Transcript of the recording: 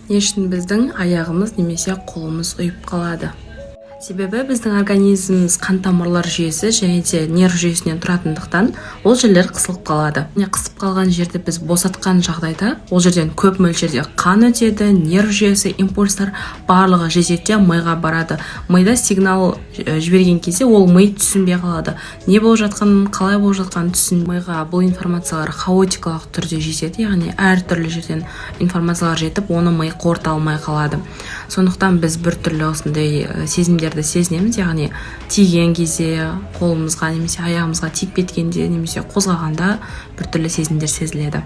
Не үшін біздің аяғымыз немесе қолымыз ұйып қалады? Себебі біздің организміміз қан тамырлар жүйесі және де нерв жүйесінен тұратындықтан ол жерлер қысылып қалады. Қысып қалған жерді біз босатқан жағдайда ол жерден көп мөлшерде қан өтеді, нерв жүйесі, импульстар барлығы жедел миға барады. Мида сигнал жіберген кезде ол ми түсінбей қалады. Не болып жатқанын, қалай болып жатқанын миға бұл информациялар хаотикалық түрде жетеді, яғни әртүрлі жерден информациялар жетіп, оны ми қорыта алмай қалады. Сондықтан біз біртүрлі осындай сезімдерді сезінеміз, яғни тиген кезде қолымызға немесе аяғымызға тиіп кеткенде немесе қозғағанда біртүрлі сезімдер сезіледі.